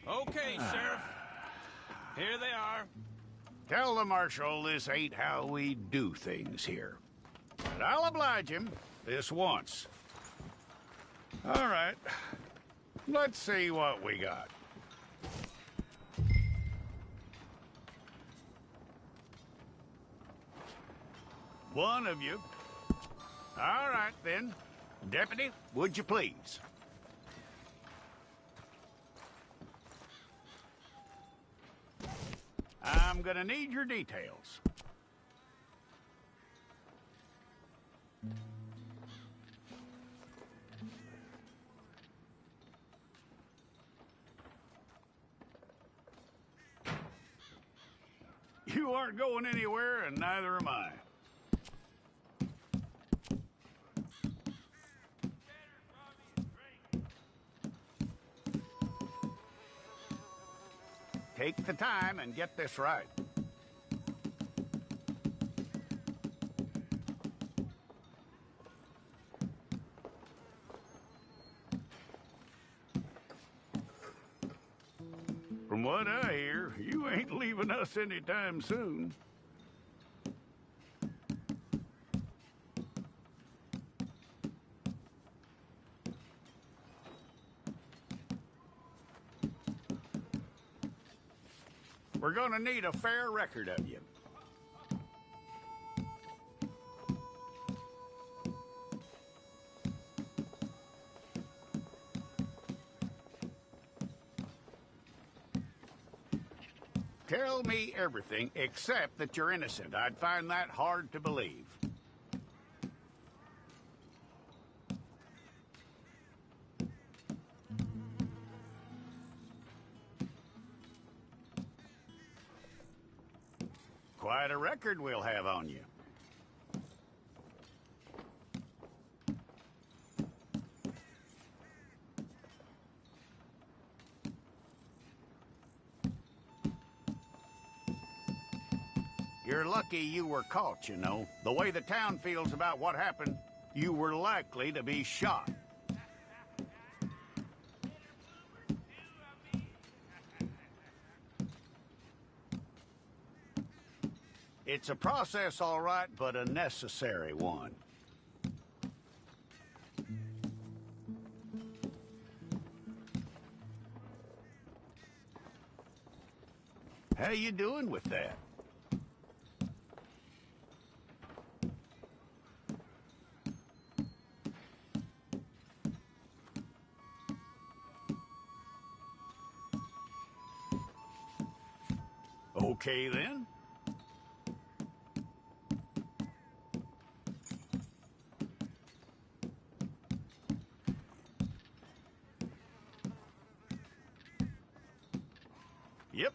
Okay, Sheriff. Here they are. Tell the Marshal this ain't how we do things here. But I'll oblige him this once. All right. Let's see what we got. One of you. All right, then. Deputy, would you please? I'm gonna need your details. You aren't going anywhere, and neither am I. Take the time and get this right. From what I hear, you ain't leaving us anytime soon. We're gonna need a fair record of you. Tell me everything except that you're innocent. I'd find that hard to believe. Quite a record we'll have on you. You're lucky you were caught, you know. The way the town feels about what happened, you were likely to be shot. It's a process, all right, but a necessary one. How you doing with that? Okay, then. Yep.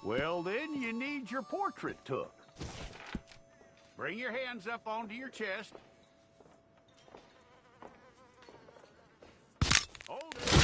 Well, then you need your portrait took. Bring your hands up onto your chest. Hold it.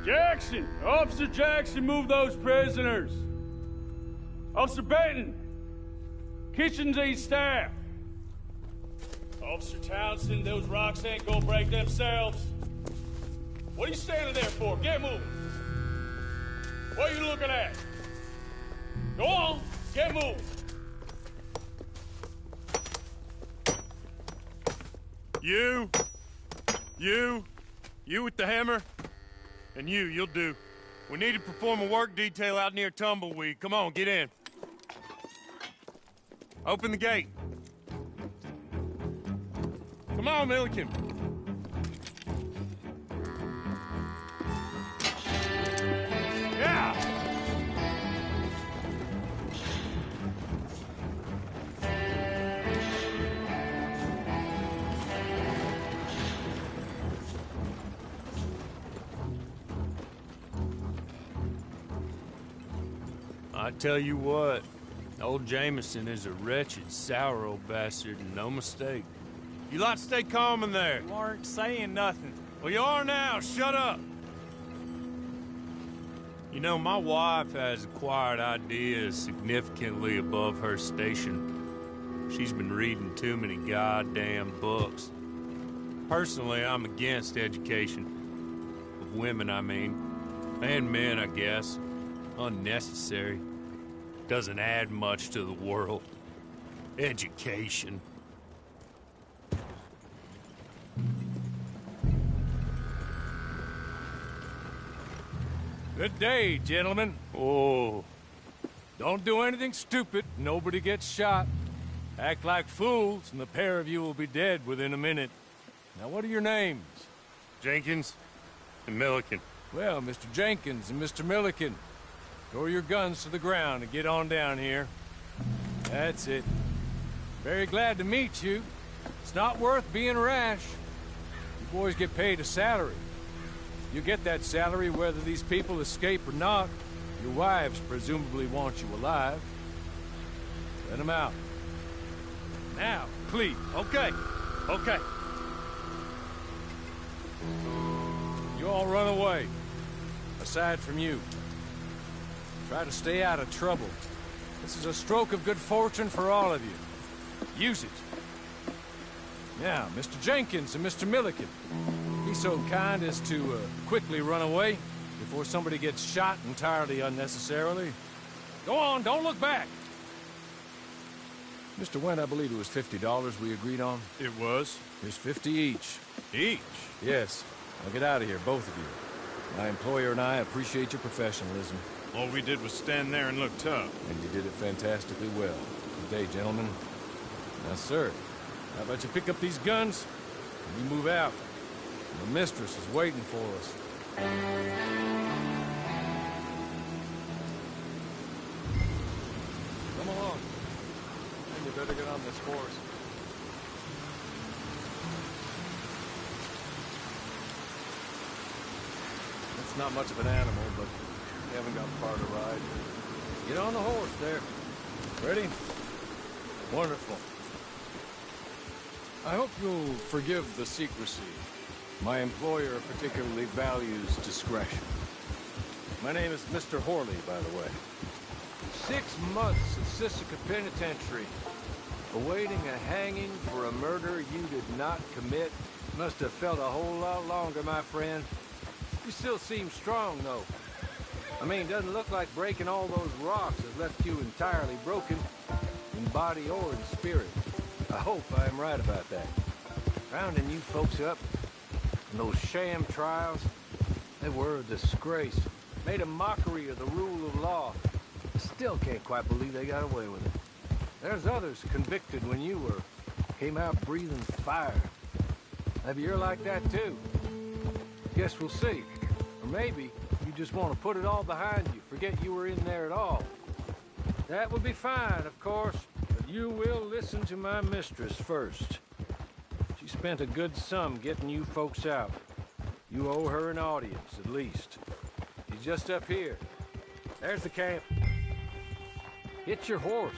Jackson! Officer Jackson, move those prisoners! Officer Benton! Kitchens aid staff! Officer Townsend, those rocks ain't gonna break themselves. What are you standing there for? Get moving! What are you looking at? Go on, get moving! You with the hammer? And you'll do. We need to perform a work detail out near Tumbleweed. Come on, get in. Open the gate. Come on, Milliken. Yeah! I tell you what, old Jameson is a wretched, sour old bastard, and no mistake. You lot stay calm in there. You aren't saying nothing. Well, you are now. Shut up. You know, my wife has acquired ideas significantly above her station. She's been reading too many goddamn books. Personally, I'm against education. Of women, I mean. And men, I guess. Unnecessary. Doesn't add much to the world. Education. Good day, gentlemen. Oh. Don't do anything stupid. Nobody gets shot. Act like fools, and the pair of you will be dead within a minute. Now, what are your names? Jenkins and Milliken. Well, Mr. Jenkins and Mr. Milliken, throw your guns to the ground and get on down here. That's it. Very glad to meet you. It's not worth being rash. You boys get paid a salary. You get that salary whether these people escape or not. Your wives presumably want you alive. Let them out. Now, please. Okay. You all run away. Aside from you. Try to stay out of trouble. This is a stroke of good fortune for all of you. Use it. Now, Mr. Jenkins and Mr. Milliken, be so kind as to quickly run away before somebody gets shot entirely unnecessarily. Go on, don't look back. Mr. Wendt, I believe it was $50 we agreed on. It was. Here's 50 each. Each? Yes. Now get out of here, both of you. My employer and I appreciate your professionalism. All we did was stand there and look tough. And you did it fantastically well. Good day, gentlemen. Now, sir, how about you pick up these guns and you move out? The mistress is waiting for us. Come along. And you better get on this horse. It's not much of an animal, but we haven't got far to ride. Get on the horse there. Ready? Wonderful. I hope you'll forgive the secrecy. My employer particularly values discretion. My name is Mr. Horley, by the way. 6 months at Sisika Penitentiary, awaiting a hanging for a murder you did not commit. Must have felt a whole lot longer, my friend. You still seem strong, though. I mean, doesn't look like breaking all those rocks has left you entirely broken, in body or in spirit. I hope I am right about that. Rounding you folks up, and those sham trials, they were a disgrace. Made a mockery of the rule of law. I still can't quite believe they got away with it. There's others convicted when you were. Came out breathing fire. Maybe you're like that too. Guess we'll see. Or maybe you just want to put it all behind you, forget you were in there at all. That would be fine, of course, but you will listen to my mistress first. She spent a good sum getting you folks out. You owe her an audience, at least. She's just up here. There's the camp. Hit your horse.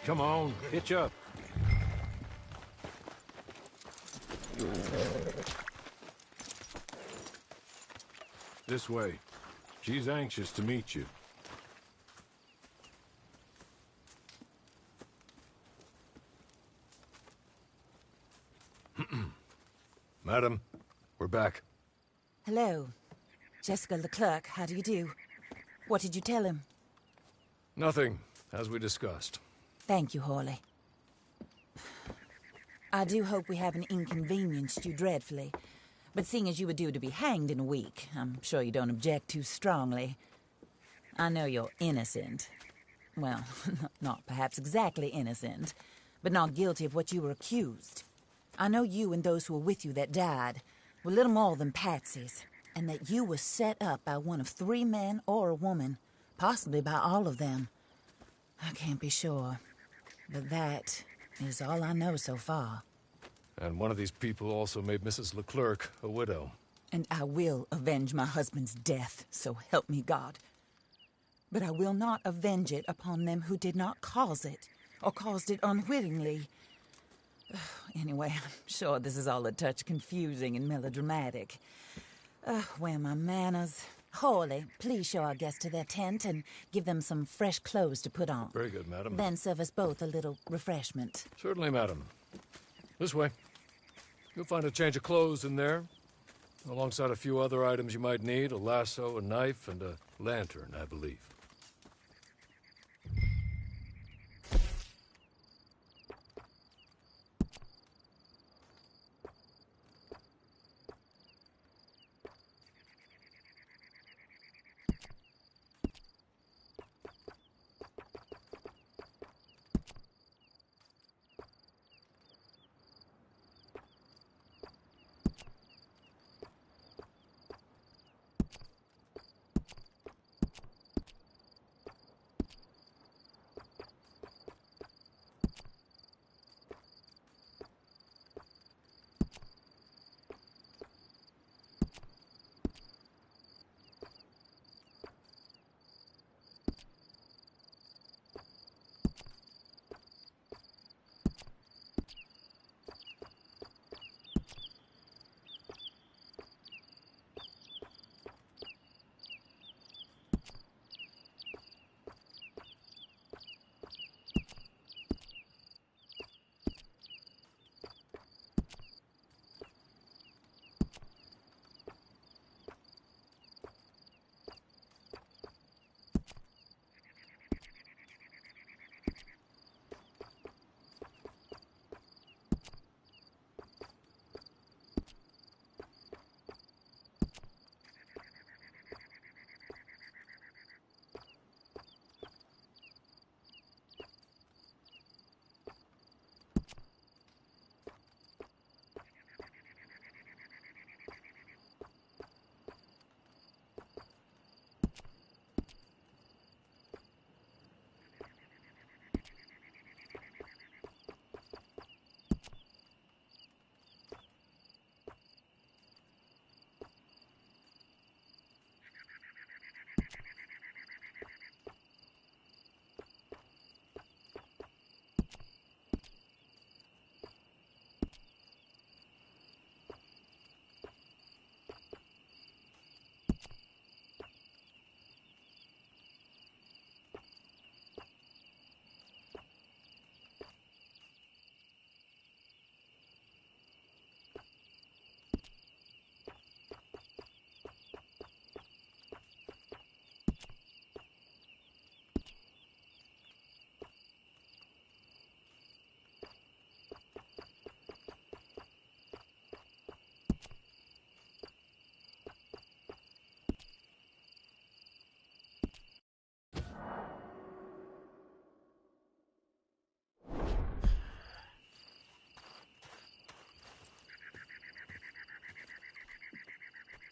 Come on, hitch up. This way. She's anxious to meet you. Madam, we're back. Hello. Jessica Leclerc, how do you do? What did you tell him? Nothing, as we discussed. Thank you, Hawley. I do hope we haven't inconvenienced you dreadfully. But seeing as you were due to be hanged in a week, I'm sure you don't object too strongly. I know you're innocent. Well, not perhaps exactly innocent, but not guilty of what you were accused. I know you and those who were with you that died were little more than patsies, and that you were set up by one of 3 men or a woman, possibly by all of them. I can't be sure, but that is all I know so far. And one of these people also made Mrs. Leclerc a widow. And I will avenge my husband's death, so help me God. But I will not avenge it upon them who did not cause it, or caused it unwittingly. Anyway, I'm sure this is all a touch confusing and melodramatic. Where are my manners? Hawley, please show our guests to their tent and give them some fresh clothes to put on. Very good, madam. Then serve us both a little refreshment. Certainly, madam. This way. You'll find a change of clothes in there, alongside a few other items you might need, a lasso, a knife, and a lantern, I believe.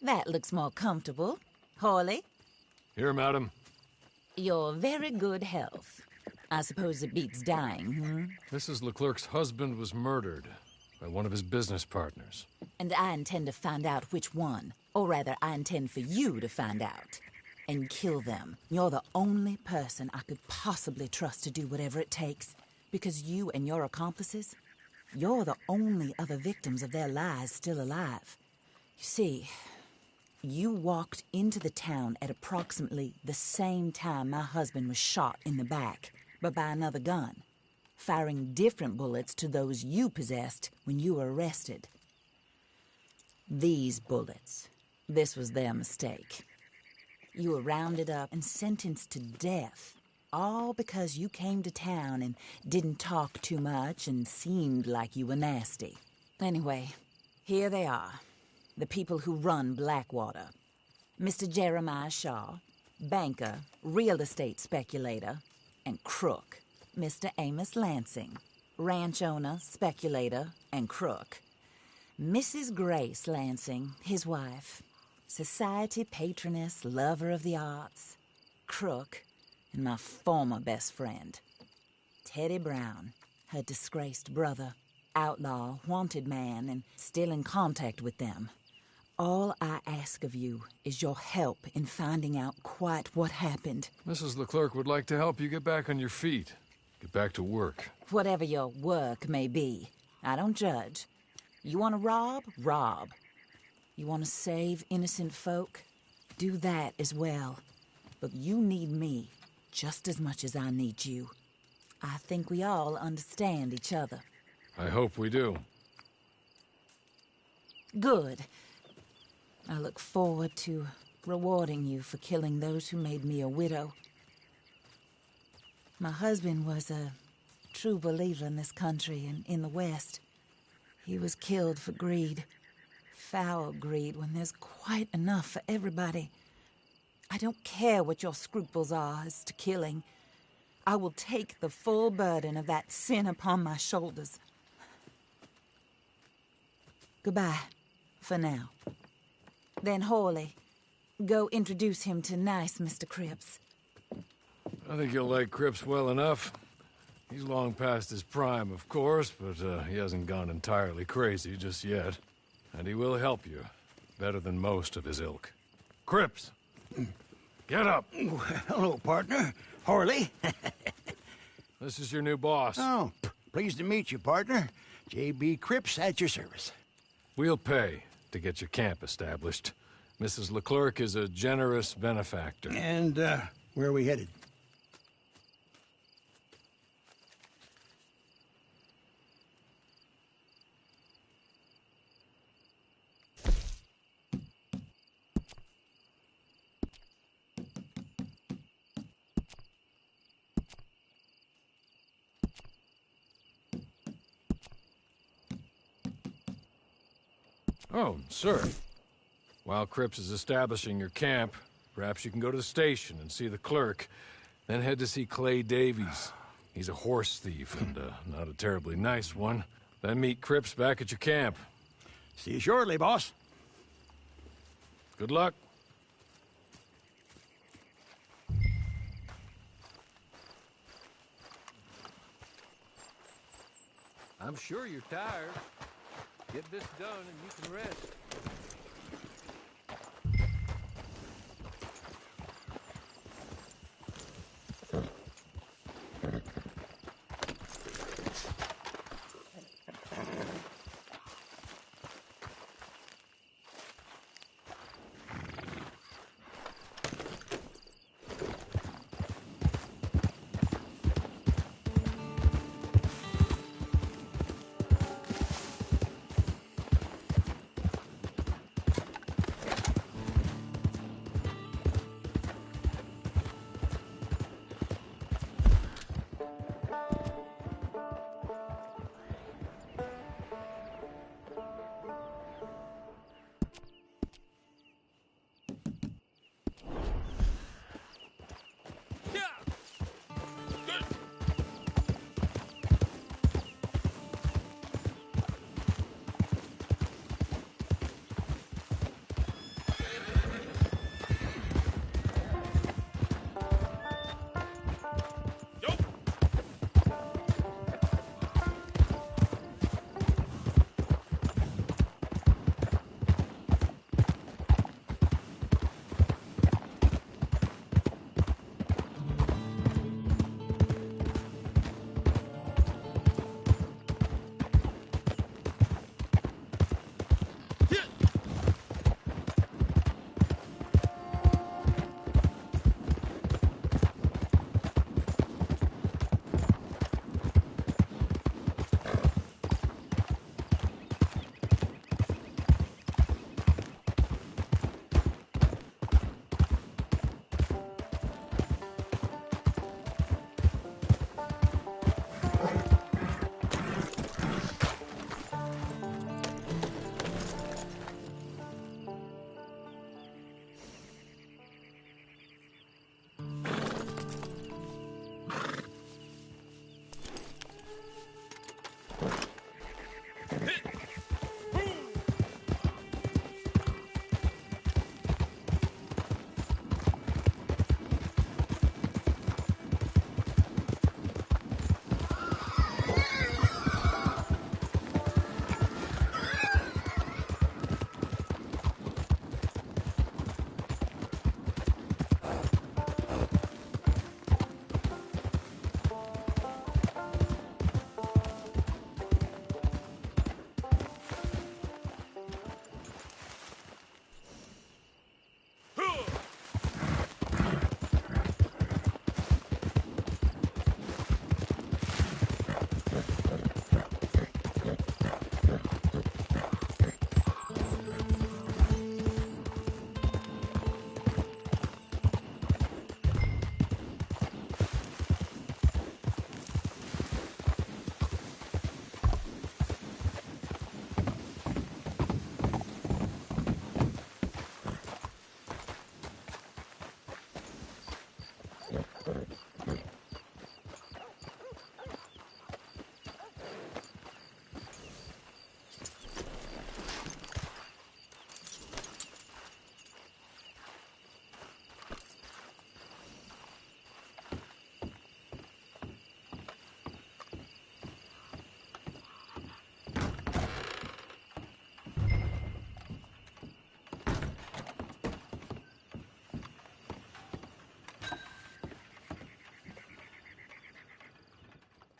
That looks more comfortable. Hawley, Here, madam. your very good health. I suppose it beats dying, Mrs. Leclerc's husband was murdered by one of his business partners. And I intend to find out which one. Or rather, I intend for you to find out. And kill them. You're the only person I could possibly trust to do whatever it takes. Because you and your accomplices, you're the only other victims of their lies still alive. You see, you walked into the town at approximately the same time my husband was shot in the back, but by another gun, firing different bullets to those you possessed when you were arrested. These bullets, this was their mistake. You were rounded up and sentenced to death, all because you came to town and didn't talk too much and seemed like you were nasty. Anyway, here they are, the people who run Blackwater. Mr. Jeremiah Shaw, banker, real estate speculator, and crook. Mr. Amos Lansing, ranch owner, speculator, and crook. Mrs. Grace Lansing, his wife, society patroness, lover of the arts, crook, and my former best friend. Teddy Brown, her disgraced brother, outlaw, wanted man, and still in contact with them. All I ask of you is your help in finding out quite what happened. Mrs. Leclerc would like to help you get back on your feet. Get back to work. Whatever your work may be, I don't judge. You want to rob? Rob. You want to save innocent folk? Do that as well. But you need me just as much as I need you. I think we all understand each other. I hope we do. Good. I look forward to rewarding you for killing those who made me a widow. My husband was a true believer in this country and in the West. He was killed for greed. Foul greed when there's quite enough for everybody. I don't care what your scruples are as to killing. I will take the full burden of that sin upon my shoulders. Goodbye, for now. Then Hawley, go introduce him to nice Mr. Cripps. I think you'll like Cripps well enough. He's long past his prime, of course, but he hasn't gone entirely crazy just yet. And he will help you, better than most of his ilk. Cripps! Get up! Hello, partner. Hawley. This is your new boss. Oh, pleased to meet you, partner. J.B. Cripps at your service. We'll pay to get your camp established. Mrs. Leclerc is a generous benefactor. And, where are we headed? Oh, sir. While Cripps is establishing your camp, perhaps you can go to the station and see the clerk, then head to see Clay Davies. He's a horse thief, and not a terribly nice one. Then meet Cripps back at your camp. See you shortly, boss. Good luck. I'm sure you're tired. Get this done and you can rest.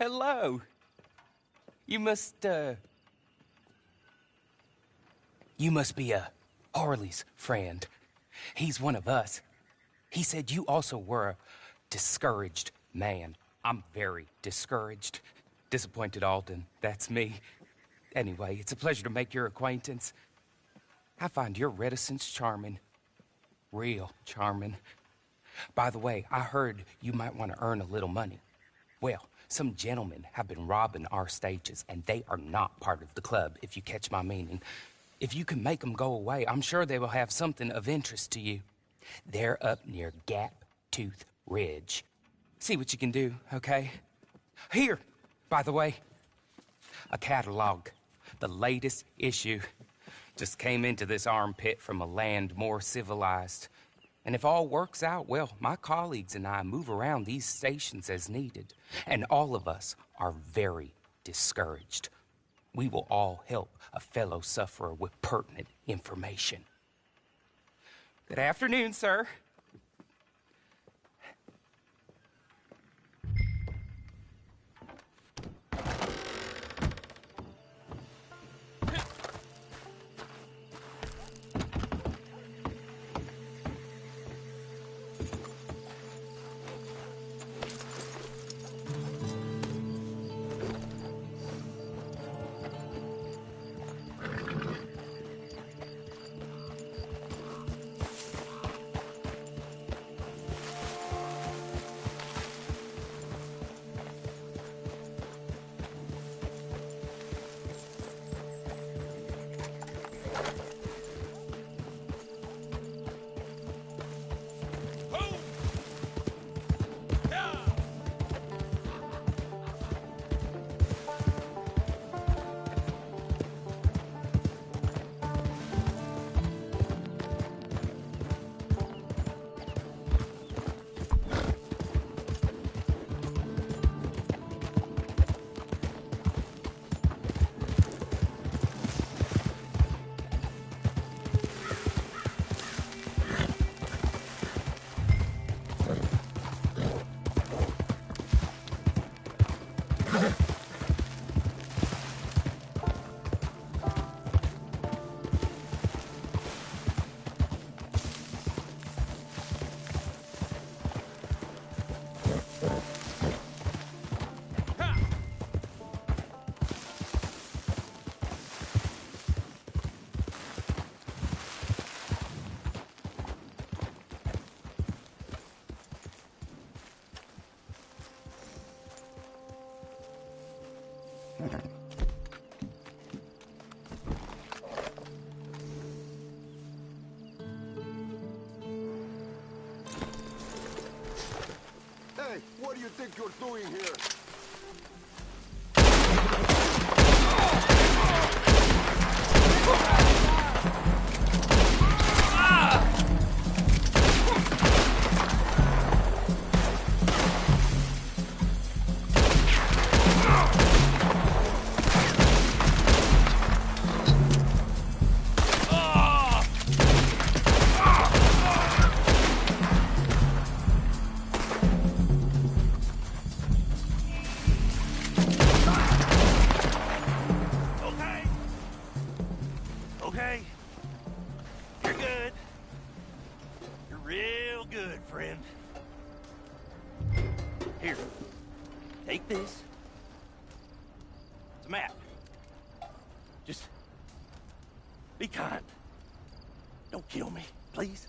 hello. You must be Harley's friend. He's one of us. He said you also were a discouraged man. I'm very discouraged. Disappointed Alden, that's me. Anyway, it's a pleasure to make your acquaintance. I find your reticence charming. Real charming. By the way, I heard you might want to earn a little money. Well, some gentlemen have been robbing our stages, and they are not part of the club, if you catch my meaning. If you can make them go away, I'm sure they will have something of interest to you. They're up near Gap Tooth Ridge. See what you can do, okay? Here, by the way, a catalog. The latest issue. Just came into this armpit from a land more civilized. And if all works out, well, my colleagues and I move around these stations as needed. And all of us are very discouraged. We will all help a fellow sufferer with pertinent information. Good afternoon, sir. Hey, what do you think you're doing here? Okay. You're good. You're real good, friend. Here. Take this. It's a map. Just be kind. Don't kill me, please.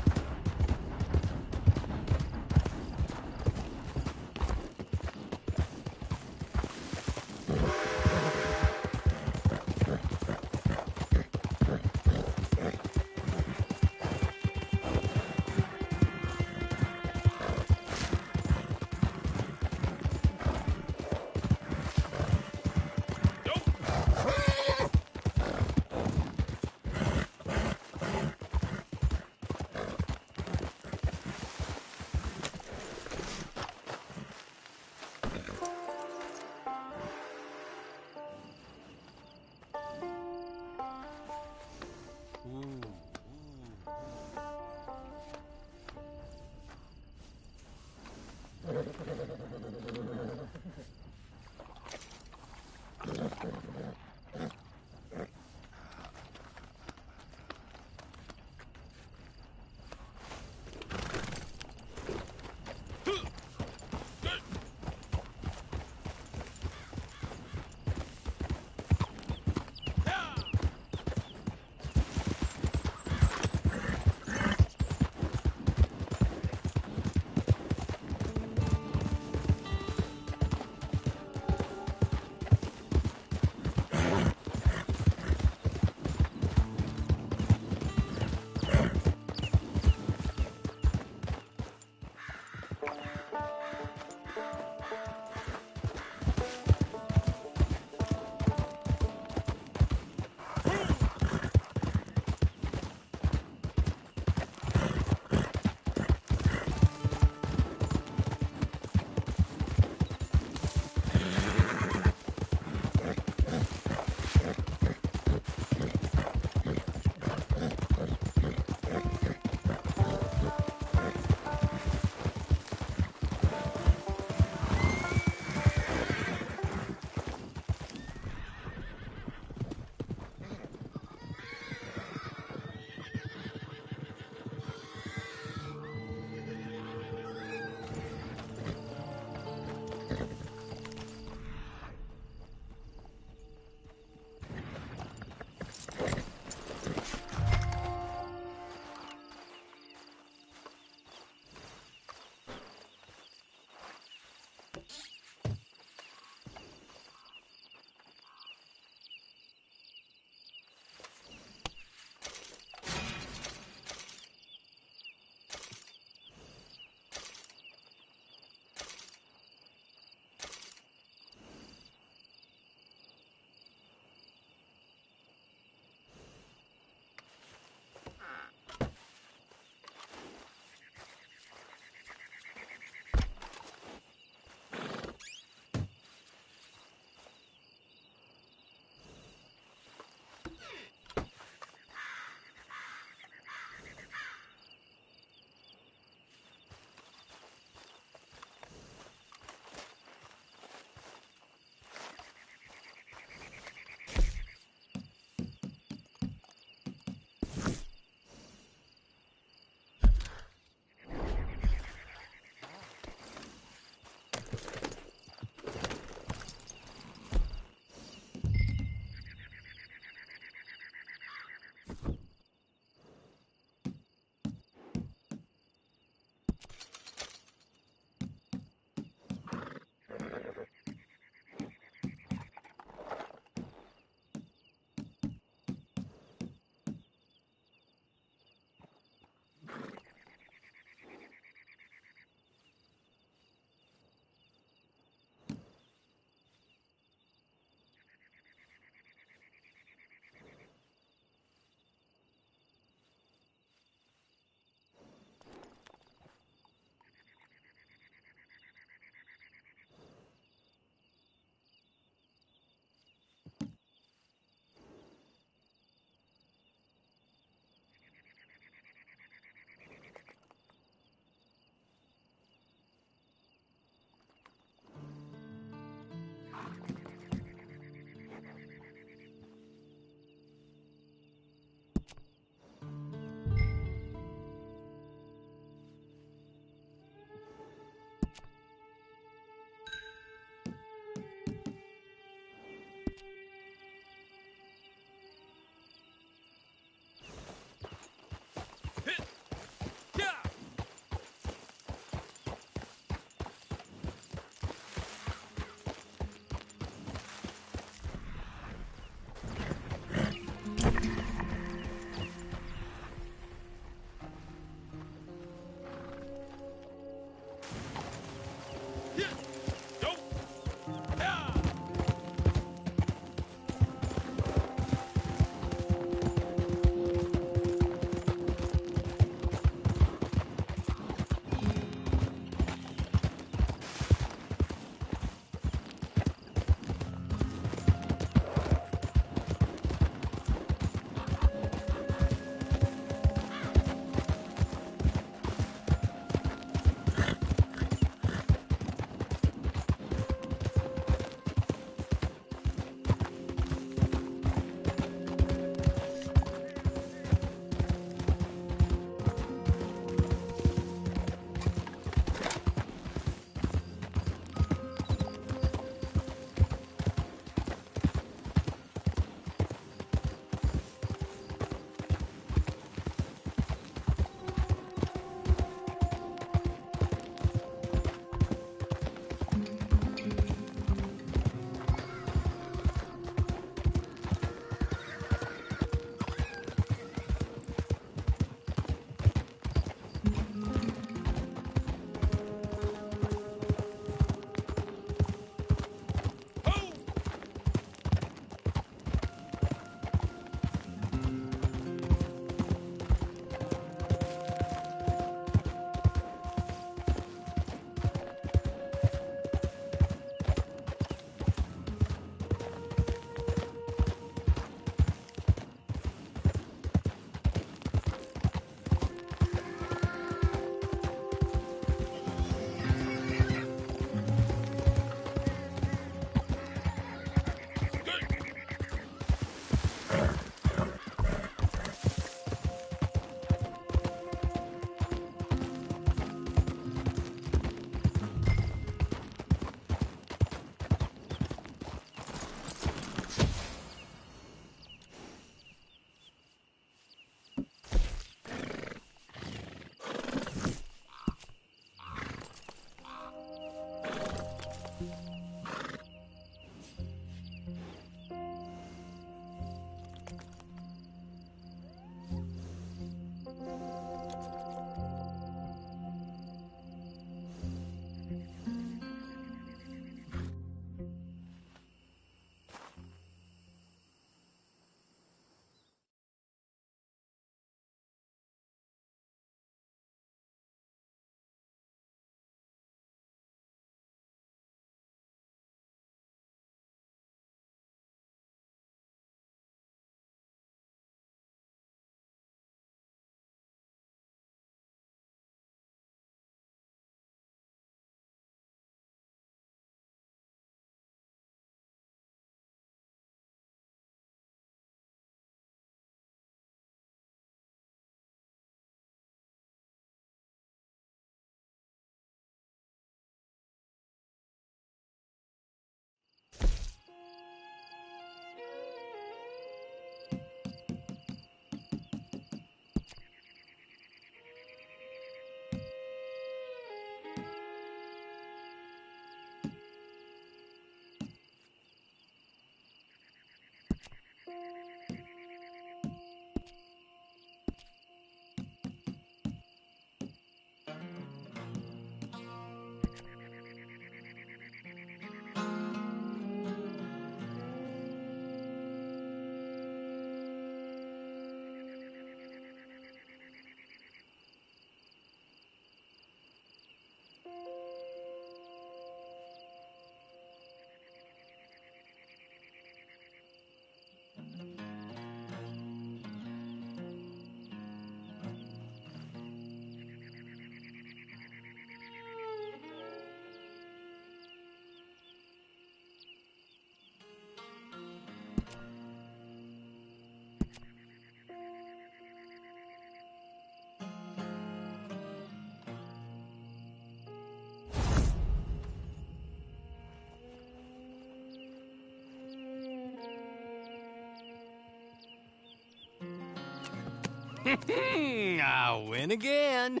I win again.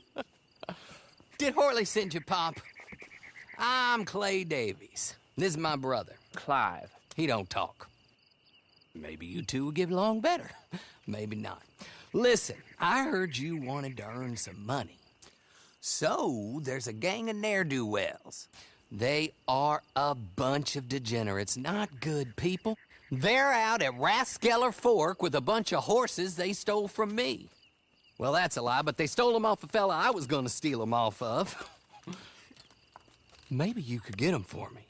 Did Horley send you, Pop? I'm Clay Davies. This is my brother, Clive. He don't talk. Maybe you two will get along better. Maybe not. Listen, I heard you wanted to earn some money. So, there's a gang of ne'er-do-wells. They are a bunch of degenerates, not good people. They're out at Raskeller Fork with a bunch of horses they stole from me. Well, that's a lie, but they stole them off a fella I was gonna steal them off of. Maybe you could get them for me.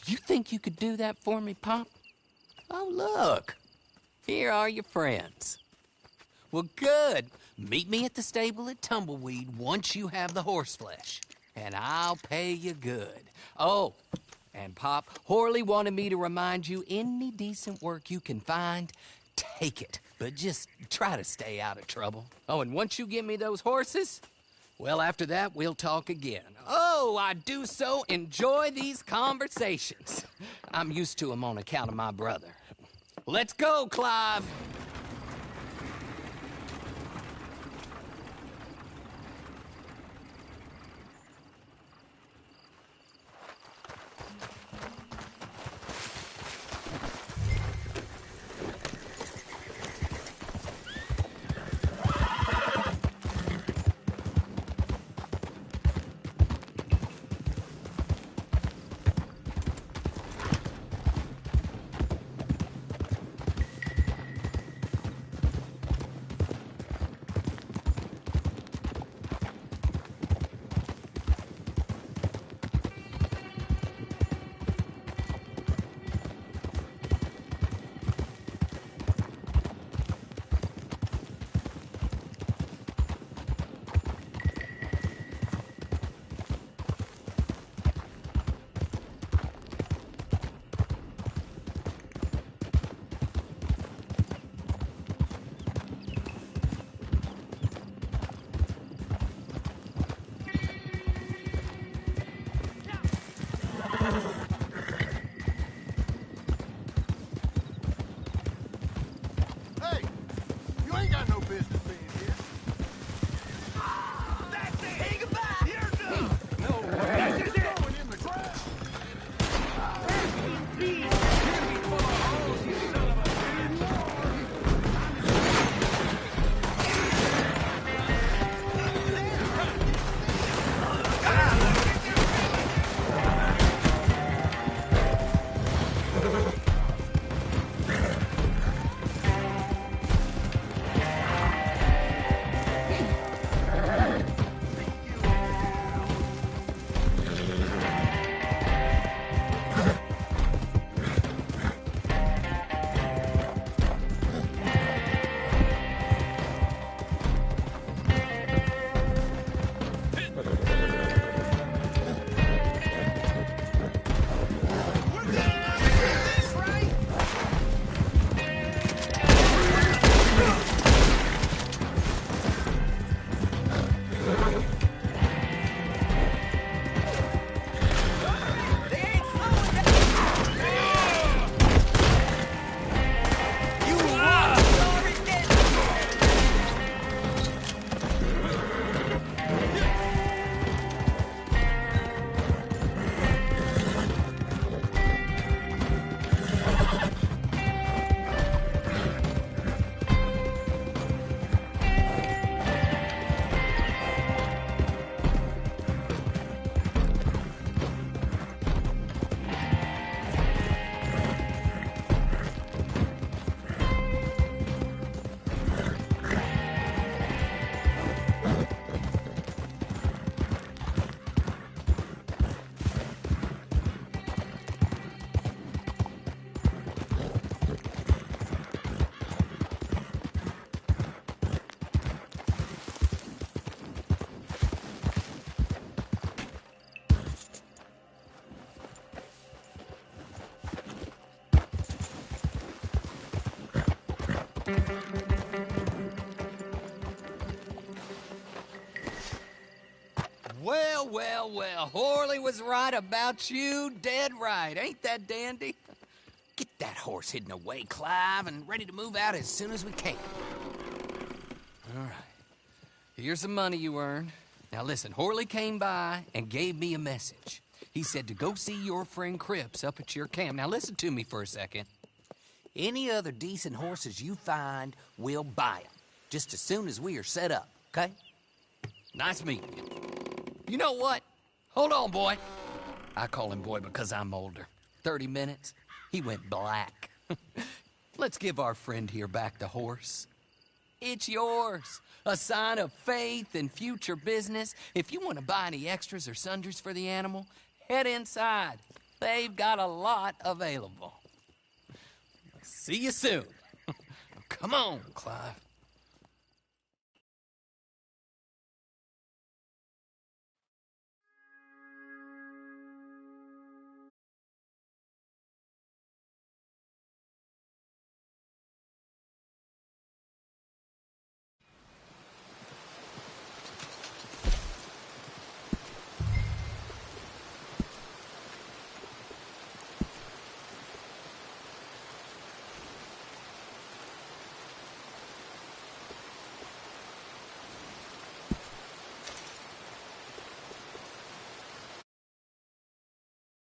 You think you could do that for me, Pop? Oh, look. Here are your friends. Well, good. Meet me at the stable at Tumbleweed once you have the horse flesh, and I'll pay you good. Oh, and Pop, Horley wanted me to remind you, any decent work you can find, take it. But just try to stay out of trouble. Oh, and once you give me those horses, well, after that, we'll talk again. Oh, I do so enjoy these conversations. I'm used to them on account of my brother. Let's go, Clive. Hey, you ain't got no business being here. That's it! Hey, goodbye! You're done! No way! That's just going in the ground. Well, Horley was right about you, dead right. Ain't that dandy? Get that horse hidden away, Clive, and ready to move out as soon as we can. All right. Here's the money you earned. Now listen, Horley came by and gave me a message. He said to go see your friend Cripps up at your camp. Now listen to me for a second. Any other decent horses you find, we'll buy them. Just as soon as we are set up, okay? Nice meeting you. You know what? Hold on, boy. I call him boy because I'm older. 30 minutes, he went black. Let's give our friend here back the horse. It's yours. A sign of faith and future business. If you want to buy any extras or sundries for the animal, head inside. They've got a lot available. See you soon. Come on, Clive.